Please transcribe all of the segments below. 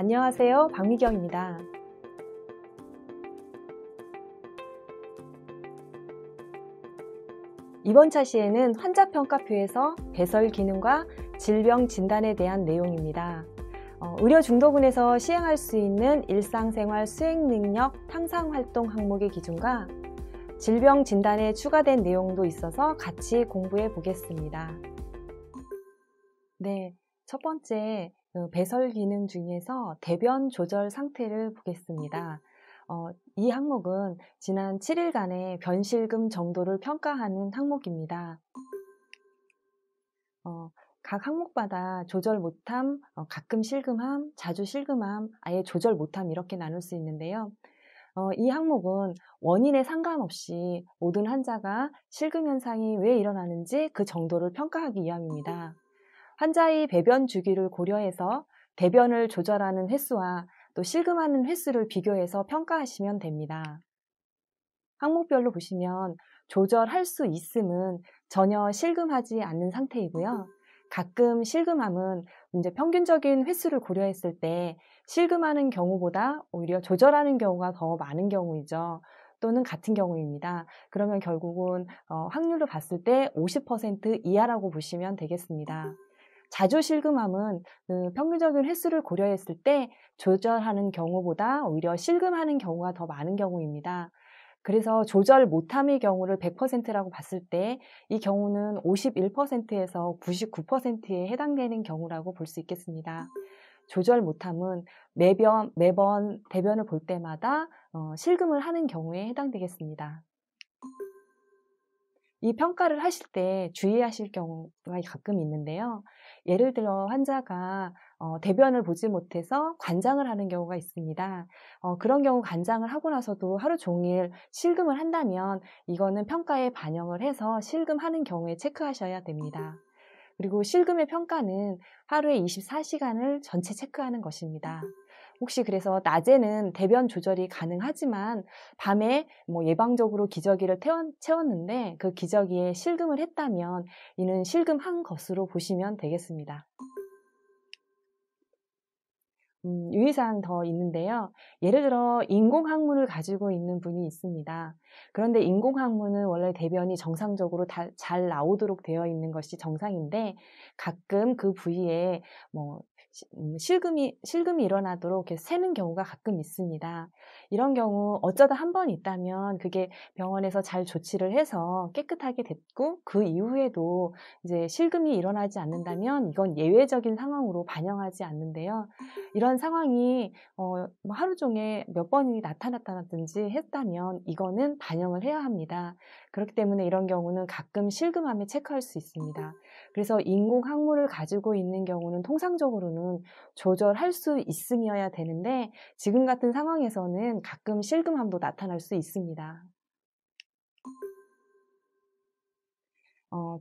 안녕하세요. 박미경입니다. 이번 차시에는 환자평가표에서 배설 기능과 질병 진단에 대한 내용입니다. 의료 중도군에서 시행할 수 있는 일상생활 수행 능력 향상활동 항목의 기준과 질병 진단에 추가된 내용도 있어서 같이 공부해 보겠습니다. 네, 첫 번째 배설 기능 중에서 대변 조절 상태를 보겠습니다. 이 항목은 지난 7일간의 변실금 정도를 평가하는 항목입니다. 각 항목마다 조절 못함, 가끔 실금함, 자주 실금함, 아예 조절 못함 이렇게 나눌 수 있는데요. 이 항목은 원인에 상관없이 모든 환자가 실금 현상이 왜 일어나는지 그 정도를 평가하기 위함입니다. 환자의 배변 주기를 고려해서 대변을 조절하는 횟수와 또 실금하는 횟수를 비교해서 평가하시면 됩니다. 항목별로 보시면 조절할 수 있음은 전혀 실금하지 않는 상태이고요. 가끔 실금함은 이제 평균적인 횟수를 고려했을 때 실금하는 경우보다 오히려 조절하는 경우가 더 많은 경우이죠. 또는 같은 경우입니다. 그러면 결국은 확률로 봤을 때 50% 이하라고 보시면 되겠습니다. 자주 실금함은 평균적인 횟수를 고려했을 때 조절하는 경우보다 오히려 실금하는 경우가 더 많은 경우입니다. 그래서 조절 못함의 경우를 100%라고 봤을 때 이 경우는 51%에서 99%에 해당되는 경우라고 볼 수 있겠습니다. 조절 못함은 매번 대변을 볼 때마다 실금을 하는 경우에 해당되겠습니다. 이 평가를 하실 때 주의하실 경우가 가끔 있는데요. 예를 들어 환자가 대변을 보지 못해서 관장을 하는 경우가 있습니다. 그런 경우 관장을 하고 나서도 하루 종일 실금을 한다면 이거는 평가에 반영을 해서 실금하는 경우에 체크하셔야 됩니다. 그리고 실금의 평가는 하루에 24시간을 전체 체크하는 것입니다. 혹시 그래서 낮에는 대변 조절이 가능하지만 밤에 예방적으로 기저귀를 채웠는데 그 기저귀에 실금을 했다면 이는 실금한 것으로 보시면 되겠습니다. 유의사항 더 있는데요. 예를 들어 인공항문을 가지고 있는 분이 있습니다. 그런데 인공항문은 원래 대변이 정상적으로 잘 나오도록 되어 있는 것이 정상인데 가끔 그 부위에 실금이 일어나도록 이렇게 새는 경우가 가끔 있습니다. 이런 경우 어쩌다 한 번 있다면 그게 병원에서 잘 조치를 해서 깨끗하게 됐고 그 이후에도 이제 실금이 일어나지 않는다면 이건 예외적인 상황으로 반영하지 않는데요. 이런 상황이 하루 종일 몇 번이 나타났다든지 했다면 이거는 반영을 해야 합니다. 그렇기 때문에 이런 경우는 가끔 실금함에 체크할 수 있습니다. 그래서 인공항문을 가지고 있는 경우는 통상적으로는 조절할 수 있음이어야 되는데 지금 같은 상황에서는 가끔 실금함도 나타날 수 있습니다.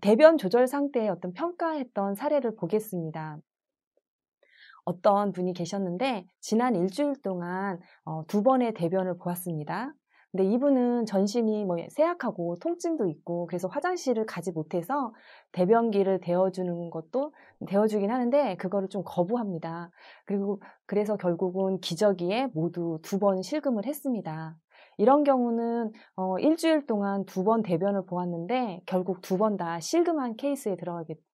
대변 조절 상태의 어떤 평가했던 사례를 보겠습니다. 어떤 분이 계셨는데 지난 일주일 동안 2번의 대변을 보았습니다. 근데 이분은 전신이 쇠약하고 통증도 있고 그래서 화장실을 가지 못해서 대변기를 데워주긴 하는데 그거를 좀 거부합니다. 그래서 결국은 기저귀에 모두 2번 실금을 했습니다. 이런 경우는 일주일 동안 2번 대변을 보았는데 결국 2번 다 실금한 케이스에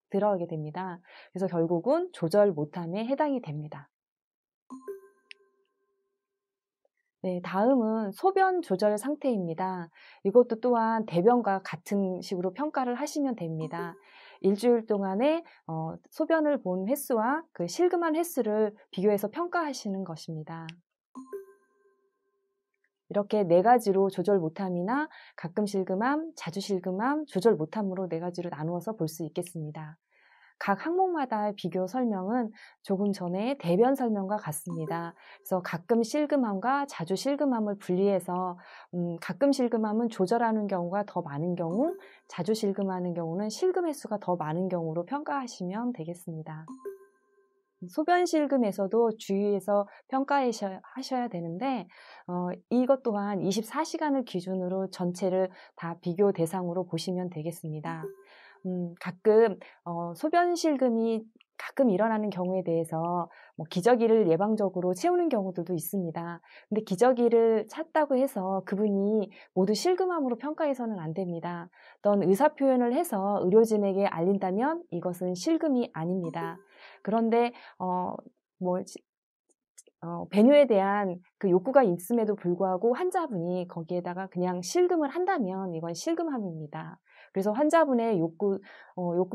들어가게 됩니다. 그래서 결국은 조절 못함에 해당이 됩니다. 네, 다음은 소변 조절 상태입니다. 이것도 또한 대변과 같은 식으로 평가를 하시면 됩니다. 일주일 동안에 소변을 본 횟수와 그 실금한 횟수를 비교해서 평가하시는 것입니다. 이렇게 4가지로 조절 못함이나 가끔 실금함, 자주 실금함, 조절 못함으로 4가지로 나누어서 볼 수 있겠습니다. 각 항목마다의 비교 설명은 조금 전에 대변 설명과 같습니다. 그래서 가끔 실금함과 자주 실금함을 분리해서 가끔 실금함은 조절하는 경우가 더 많은 경우, 자주 실금하는 경우는 실금 횟수가 더 많은 경우로 평가하시면 되겠습니다. 소변 실금에서도 주의해서 평가하셔야 되는데 이것 또한 24시간을 기준으로 전체를 다 비교 대상으로 보시면 되겠습니다. 가끔 소변 실금이 가끔 일어나는 경우에 대해서 뭐 기저귀를 예방적으로 채우는 경우들도 있습니다. 근데 기저귀를 찼다고 해서 그분이 모두 실금암으로 평가해서는 안 됩니다. 어떤 의사 표현을 해서 의료진에게 알린다면 이것은 실금이 아닙니다. 그런데 뭐 배뇨에 대한 그 욕구가 있음에도 불구하고 환자분이 거기에다가 그냥 실금을 한다면 이건 실금암입니다. 그래서 환자분의 욕구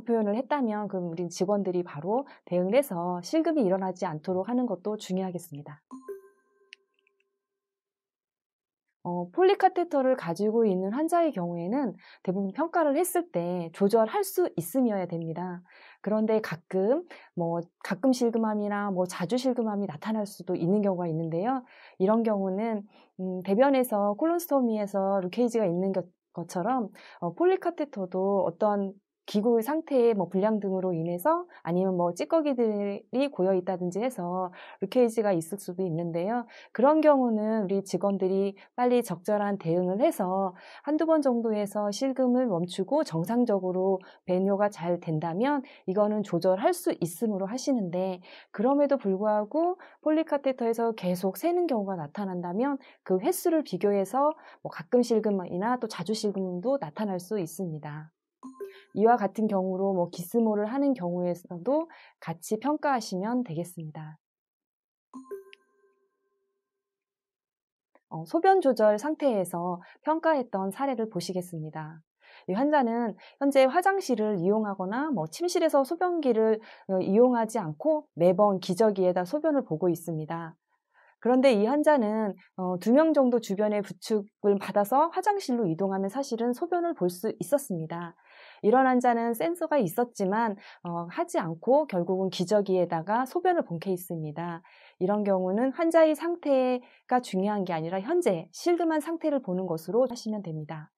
표현을 했다면 그럼 우린 직원들이 바로 대응을 해서 실금이 일어나지 않도록 하는 것도 중요하겠습니다. 폴리카테터를 가지고 있는 환자의 경우에는 대부분 평가를 했을 때 조절할 수 있음이어야 됩니다. 그런데 가끔 실금암이나 자주 실금암이 나타날 수도 있는 경우가 있는데요. 이런 경우는 대변에서 콜론스토미에서 루케이지가 있는 것처럼 폴리카테터도 어떤 기구의 상태의 불량 등으로 인해서 아니면 찌꺼기들이 고여 있다든지 해서 루케이지가 있을 수도 있는데요. 그런 경우는 우리 직원들이 빨리 적절한 대응을 해서 한두 번 정도 해서 실금을 멈추고 정상적으로 배뇨가 잘 된다면 이거는 조절할 수 있음으로 하시는데, 그럼에도 불구하고 폴리카테터에서 계속 새는 경우가 나타난다면 그 횟수를 비교해서 가끔 실금이나 또 자주 실금도 나타날 수 있습니다. 이와 같은 경우로 기스모를 하는 경우에서도 같이 평가하시면 되겠습니다. 소변 조절 상태에서 평가했던 사례를 보시겠습니다. 이 환자는 현재 화장실을 이용하거나 침실에서 소변기를 이용하지 않고 매번 기저귀에다 소변을 보고 있습니다. 그런데 이 환자는 2명 정도 주변에 부축을 받아서 화장실로 이동하면 사실은 소변을 볼 수 있었습니다. 이런 환자는 센서가 있었지만 하지 않고 결국은 기저귀에다가 소변을 본 케이스입니다. 이런 경우는 환자의 상태가 중요한 게 아니라 현재 실금한 상태를 보는 것으로 하시면 됩니다.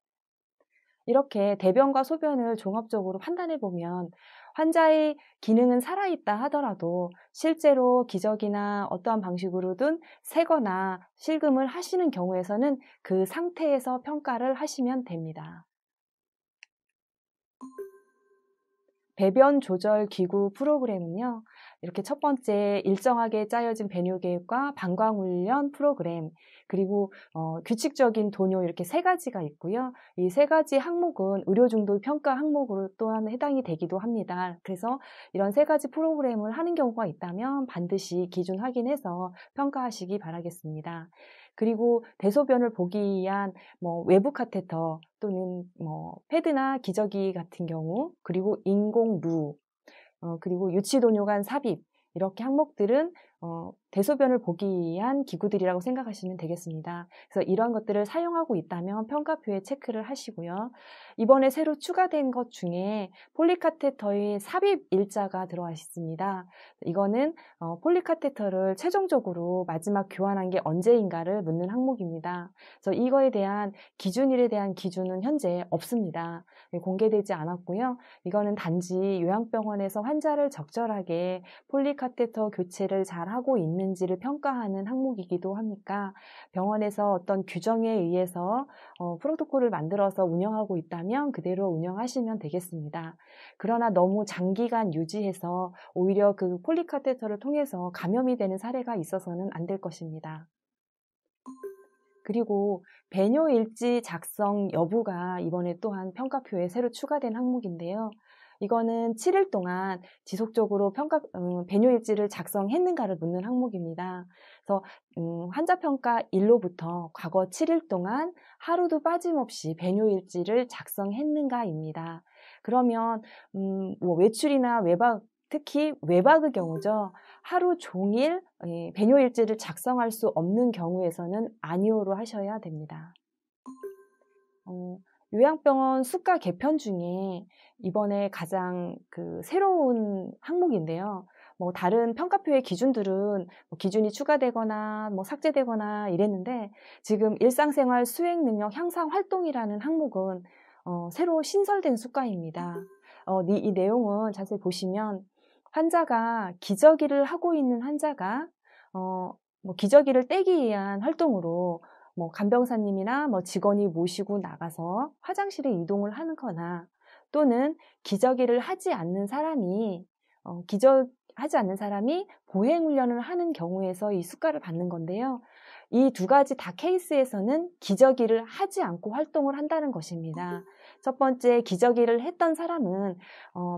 이렇게 대변과 소변을 종합적으로 판단해 보면 환자의 기능은 살아있다 하더라도 실제로 기저귀나 어떠한 방식으로든 새거나 실금을 하시는 경우에서는 그 상태에서 평가를 하시면 됩니다. 배변 조절 기구 프로그램은요, 이렇게 첫 번째 일정하게 짜여진 배뇨 계획과 방광 훈련 프로그램, 그리고 규칙적인 도뇨, 이렇게 3가지가 있고요. 이 3가지 항목은 의료 중도 평가 항목으로 또한 해당이 되기도 합니다. 그래서 이런 3가지 프로그램을 하는 경우가 있다면 반드시 기준 확인해서 평가하시기 바라겠습니다. 그리고 대소변을 보기 위한 외부 카테터 또는 패드나 기저귀 같은 경우, 그리고 인공 루, 그리고 유치도뇨관 삽입, 이렇게 항목들은 대소변을 보기 위한 기구들이라고 생각하시면 되겠습니다. 그래서 이런 것들을 사용하고 있다면 평가표에 체크를 하시고요. 이번에 새로 추가된 것 중에 폴리카테터의 삽입 일자가 들어와 있습니다. 이거는 폴리카테터를 최종적으로 마지막 교환한 게 언제인가를 묻는 항목입니다. 그래서 이거에 대한 기준일에 대한 기준은 현재 없습니다. 공개되지 않았고요. 이거는 단지 요양병원에서 환자를 적절하게 폴리카테터 교체를 잘 하고 있는지를 평가하는 항목이기도 하니까 병원에서 어떤 규정에 의해서 프로토콜을 만들어서 운영하고 있다면 그대로 운영하시면 되겠습니다. 그러나 너무 장기간 유지해서 오히려 그 폴리카테터를 통해서 감염이 되는 사례가 있어서는 안 될 것입니다. 그리고 배뇨일지 작성 여부가 이번에 또한 평가표에 새로 추가된 항목인데요. 이거는 7일 동안 지속적으로 배뇨일지를 작성했는가를 묻는 항목입니다. 그래서 환자평가 1로부터 과거 7일 동안 하루도 빠짐없이 배뇨일지를 작성했는가입니다. 그러면 외출이나 외박, 특히 외박의 경우죠. 하루 종일 배뇨일지를 작성할 수 없는 경우에서는 아니오로 하셔야 됩니다. 요양병원 수가 개편 중에 이번에 가장 새로운 항목인데요. 다른 평가표의 기준들은 기준이 추가되거나 삭제되거나 이랬는데, 지금 일상생활 수행 능력 향상 활동이라는 항목은 새로 신설된 수가입니다. 이 내용은 자세히 보시면 환자가 기저귀를 하고 있는 환자가 기저귀를 떼기 위한 활동으로 간병사님이나 직원이 모시고 나가서 화장실에 이동을 하거나, 또는 기저귀를 하지 않는 사람이 기저하지 않는 사람이 보행훈련을 하는 경우에서 이 수가를 받는 건데요. 이 두 가지 다 케이스에서는 기저귀를 하지 않고 활동을 한다는 것입니다. 첫 번째, 기저귀를 했던 사람은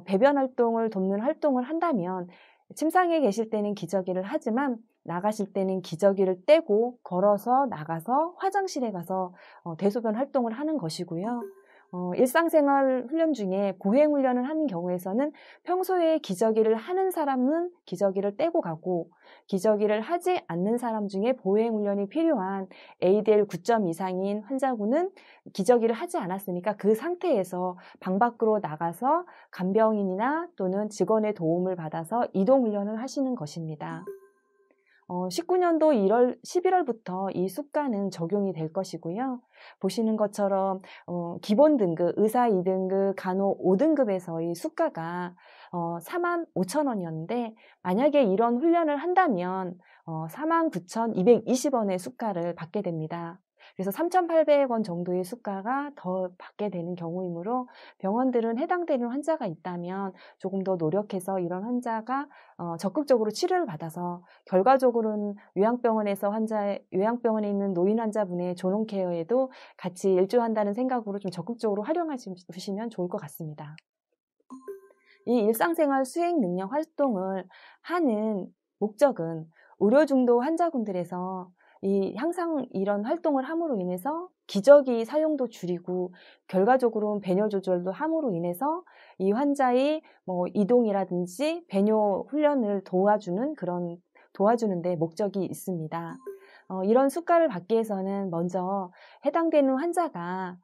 배변 활동을 돕는 활동을 한다면 침상에 계실 때는 기저귀를 하지만 나가실 때는 기저귀를 떼고 걸어서 나가서 화장실에 가서 대소변 활동을 하는 것이고요. 일상생활 훈련 중에 보행훈련을 하는 경우에서는 평소에 기저귀를 하는 사람은 기저귀를 떼고 가고 기저귀를 하지 않는 사람 중에 보행훈련이 필요한 ADL 9점 이상인 환자군은 기저귀를 하지 않았으니까 그 상태에서 방 밖으로 나가서 간병인이나 또는 직원의 도움을 받아서 이동훈련을 하시는 것입니다. 19년도 11월부터 이 수가는 적용이 될 것이고요. 보시는 것처럼 기본 등급, 의사 2등급, 간호 5등급에서의 수가가 45,000원이었는데 만약에 이런 훈련을 한다면 49,220원의 수가를 받게 됩니다. 그래서 3,800원 정도의 수가가 더 받게 되는 경우이므로 병원들은 해당되는 환자가 있다면 조금 더 노력해서 이런 환자가 적극적으로 치료를 받아서 결과적으로는 요양병원에 있는 노인 환자분의 존엄 케어에도 같이 일조한다는 생각으로 좀 적극적으로 활용하시면 좋을 것 같습니다. 이 일상생활 수행 능력 활동을 하는 목적은 의료 중도 환자분들에서 항상 이런 활동을 함으로 인해서 기저귀 사용도 줄이고 결과적으로는 배뇨 조절도 함으로 인해서 이 환자의 이동이라든지 배뇨 훈련을 도와주는 데 목적이 있습니다. 이런 수가를 받기 위해서는 먼저 해당되는 환자가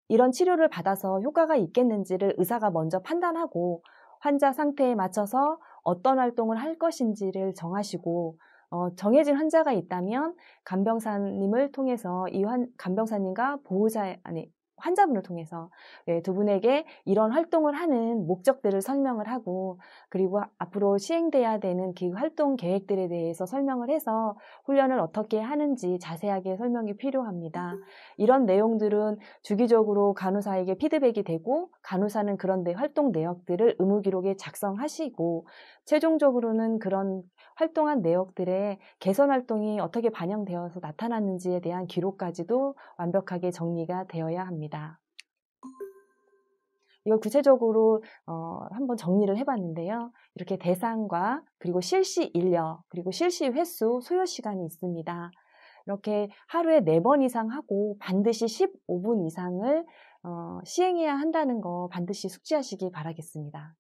이런 치료를 받아서 효과가 있겠는지를 의사가 먼저 판단하고 환자 상태에 맞춰서 어떤 활동을 할 것인지를 정하시고 정해진 환자가 있다면 간병사님을 통해서 간병사님과 환자분을 통해서 두 분에게 이런 활동을 하는 목적들을 설명을 하고 그리고 앞으로 시행돼야 되는 그 활동 계획들에 대해서 설명을 해서 훈련을 어떻게 하는지 자세하게 설명이 필요합니다. 이런 내용들은 주기적으로 간호사에게 피드백이 되고 간호사는 그런 활동 내역들을 의무기록에 작성하시고 최종적으로는 그런 활동한 내역들의 개선 활동이 어떻게 반영되어서 나타났는지에 대한 기록까지도 완벽하게 정리가 되어야 합니다. 이걸 구체적으로 한번 정리를 해봤는데요. 이렇게 대상과 그리고 실시 인력, 그리고 실시 횟수, 소요 시간이 있습니다. 이렇게 하루에 4번 이상 하고 반드시 15분 이상을 시행해야 한다는 거 반드시 숙지하시기 바라겠습니다.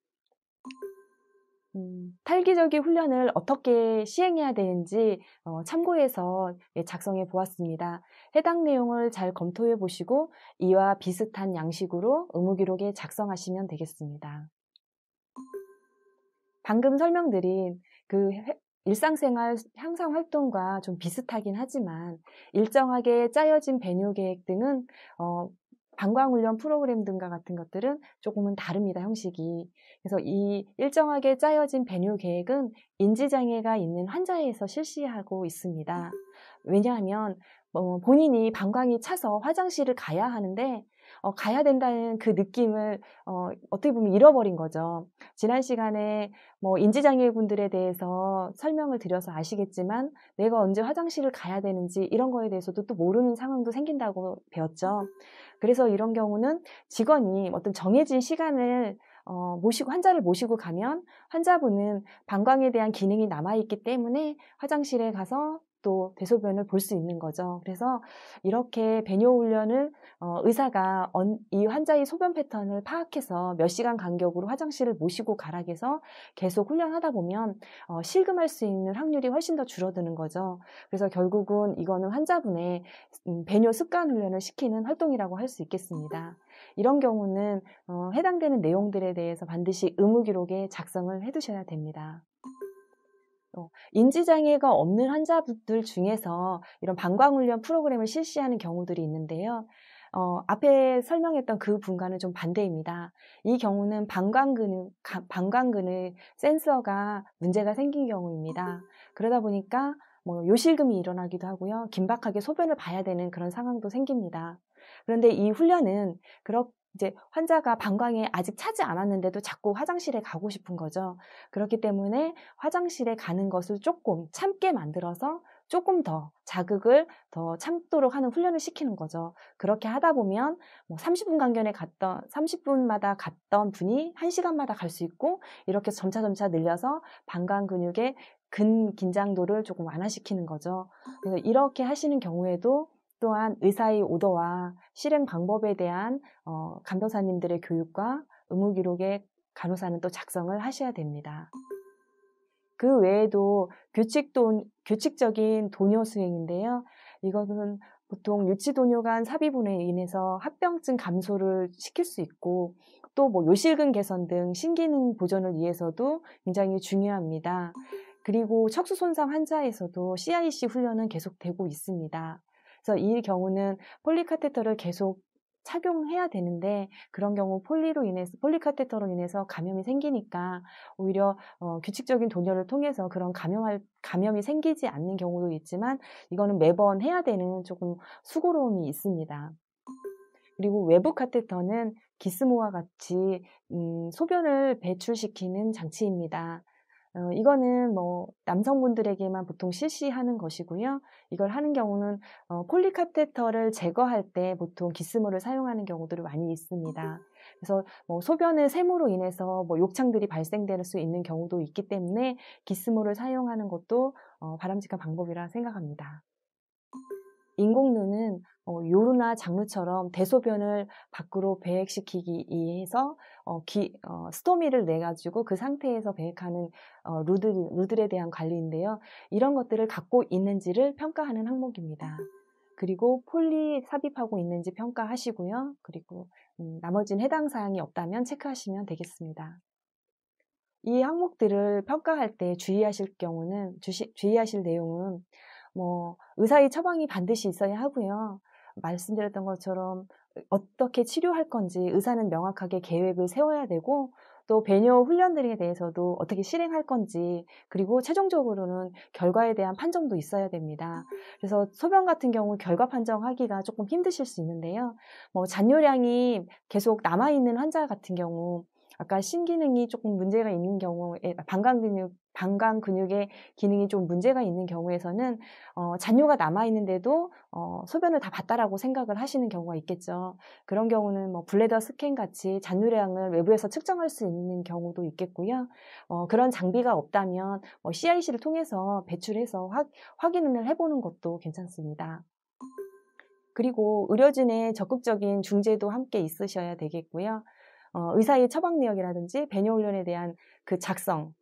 탈기저귀 훈련을 어떻게 시행해야 되는지 참고해서 작성해 보았습니다. 해당 내용을 잘 검토해 보시고 이와 비슷한 양식으로 의무기록에 작성하시면 되겠습니다. 방금 설명드린 그 일상생활 향상 활동과 좀 비슷하긴 하지만 일정하게 짜여진 배뇨 계획 등은 방광훈련 프로그램 등과 같은 것들은 조금은 다릅니다, 형식이. 그래서 이 일정하게 짜여진 배뇨 계획은 인지장애가 있는 환자에서 실시하고 있습니다. 왜냐하면 본인이 방광이 차서 화장실을 가야 하는데 가야 된다는 그 느낌을 어떻게 보면 잃어버린 거죠. 지난 시간에 인지장애분들에 대해서 설명을 드려서 아시겠지만 내가 언제 화장실을 가야 되는지 이런 거에 대해서도 또 모르는 상황도 생긴다고 배웠죠. 그래서 이런 경우는 직원이 어떤 정해진 시간을 환자를 모시고 가면 환자분은 방광에 대한 기능이 남아있기 때문에 화장실에 가서 또 대소변을 볼 수 있는 거죠. 그래서 이렇게 배뇨 훈련을 의사가 이 환자의 소변 패턴을 파악해서 몇 시간 간격으로 화장실을 모시고 가라 해서 계속 훈련하다 보면 실금할 수 있는 확률이 훨씬 더 줄어드는 거죠. 그래서 결국은 이거는 환자분의 배뇨 습관 훈련을 시키는 활동이라고 할 수 있겠습니다. 이런 경우는 해당되는 내용들에 대해서 반드시 의무기록에 작성을 해두셔야 됩니다. 인지장애가 없는 환자분들 중에서 이런 방광훈련 프로그램을 실시하는 경우들이 있는데요. 앞에 설명했던 그 분과는 좀 반대입니다. 이 경우는 방광근의 센서가 문제가 생긴 경우입니다. 그러다 보니까 요실금이 일어나기도 하고요. 긴박하게 소변을 봐야 되는 그런 상황도 생깁니다. 그런데 이 훈련은 이제 환자가 방광에 아직 차지 않았는데도 자꾸 화장실에 가고 싶은 거죠. 그렇기 때문에 화장실에 가는 것을 조금 참게 만들어서 조금 더 자극을 더 참도록 하는 훈련을 시키는 거죠. 그렇게 하다 보면 뭐 30분마다 갔던 분이 1시간마다 갈 수 있고, 이렇게 점차 늘려서 방광 근육의 근긴장도를 조금 완화시키는 거죠. 그래서 이렇게 하시는 경우에도 또한 의사의 오더와 실행 방법에 대한 간호사님들의 교육과 의무기록에 간호사는 또 작성을 하셔야 됩니다. 그 외에도 규칙적인 도뇨 수행인데요. 이것은 보통 유치도뇨 간 삽입으로 인해서 합병증 감소를 시킬 수 있고, 또 뭐 요실금 개선 등 신기능 보존을 위해서도 굉장히 중요합니다. 그리고 척수 손상 환자에서도 CIC 훈련은 계속되고 있습니다. 그래서 이 경우는 폴리카테터를 계속 착용해야 되는데, 그런 경우 폴리카테터로 인해서 감염이 생기니까 오히려 규칙적인 도뇨를 통해서 그런 감염이 생기지 않는 경우도 있지만, 이거는 매번 해야 되는 조금 수고로움이 있습니다. 그리고 외부 카테터는 기스모와 같이 소변을 배출시키는 장치입니다. 이거는 뭐 남성분들에게만 보통 실시하는 것이고요. 이걸 하는 경우는 폴리카테터를 제거할 때 보통 기스모를 사용하는 경우들이 많이 있습니다. 그래서 뭐 소변의 샘으로 인해서 뭐 욕창들이 발생될 수 있는 경우도 있기 때문에 기스모를 사용하는 것도 바람직한 방법이라 생각합니다. 인공누는 요루나 장루처럼 대소변을 밖으로 배액시키기 위해서 스토미를 내가지고 그 상태에서 배액하는 루들에 대한 관리인데요. 이런 것들을 갖고 있는지를 평가하는 항목입니다. 그리고 폴리 삽입하고 있는지 평가하시고요. 그리고 나머지는 해당 사항이 없다면 체크하시면 되겠습니다. 이 항목들을 평가할 때 주의하실 내용은 뭐 의사의 처방이 반드시 있어야 하고요. 말씀드렸던 것처럼 어떻게 치료할 건지 의사는 명확하게 계획을 세워야 되고, 또 배뇨 훈련들에 대해서도 어떻게 실행할 건지, 그리고 최종적으로는 결과에 대한 판정도 있어야 됩니다. 그래서 소변 같은 경우 결과 판정하기가 조금 힘드실 수 있는데요. 뭐 잔뇨량이 계속 남아있는 환자 같은 경우, 아까 심기능이 조금 문제가 있는 경우에, 방광 근육의 기능이 좀 문제가 있는 경우에서는 잔뇨가 남아있는데도 소변을 다 봤다라고 생각을 하시는 경우가 있겠죠. 그런 경우는 뭐 블래더 스캔 같이 잔뇨량을 외부에서 측정할 수 있는 경우도 있겠고요. 그런 장비가 없다면 CIC를 통해서 배출해서 확인을 해보는 것도 괜찮습니다. 그리고 의료진의 적극적인 중재도 함께 있으셔야 되겠고요. 의사의 처방 내역이라든지 배뇨 훈련에 대한 그 작성은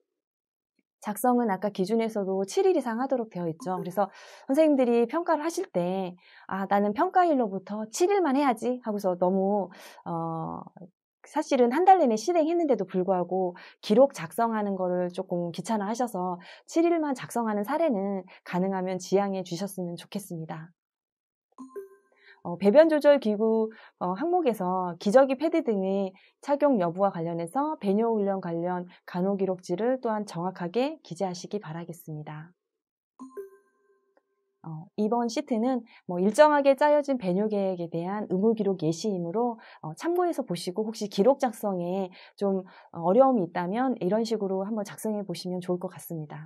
아까 기준에서도 7일 이상 하도록 되어 있죠. 그래서 선생님들이 평가를 하실 때, 나는 평가일로부터 7일만 해야지 하고서 너무 사실은 한 달 내내 실행했는데도 불구하고 기록 작성하는 거를 조금 귀찮아 하셔서 7일만 작성하는 사례는 가능하면 지양해 주셨으면 좋겠습니다. 배변 조절 기구 항목에서 기저귀 패드 등의 착용 여부와 관련해서 배뇨 훈련 관련 간호 기록지를 또한 정확하게 기재하시기 바라겠습니다. 이번 시트는 뭐 일정하게 짜여진 배뇨 계획에 대한 의무 기록 예시이므로 참고해서 보시고, 혹시 기록 작성에 좀 어려움이 있다면 이런 식으로 한번 작성해 보시면 좋을 것 같습니다.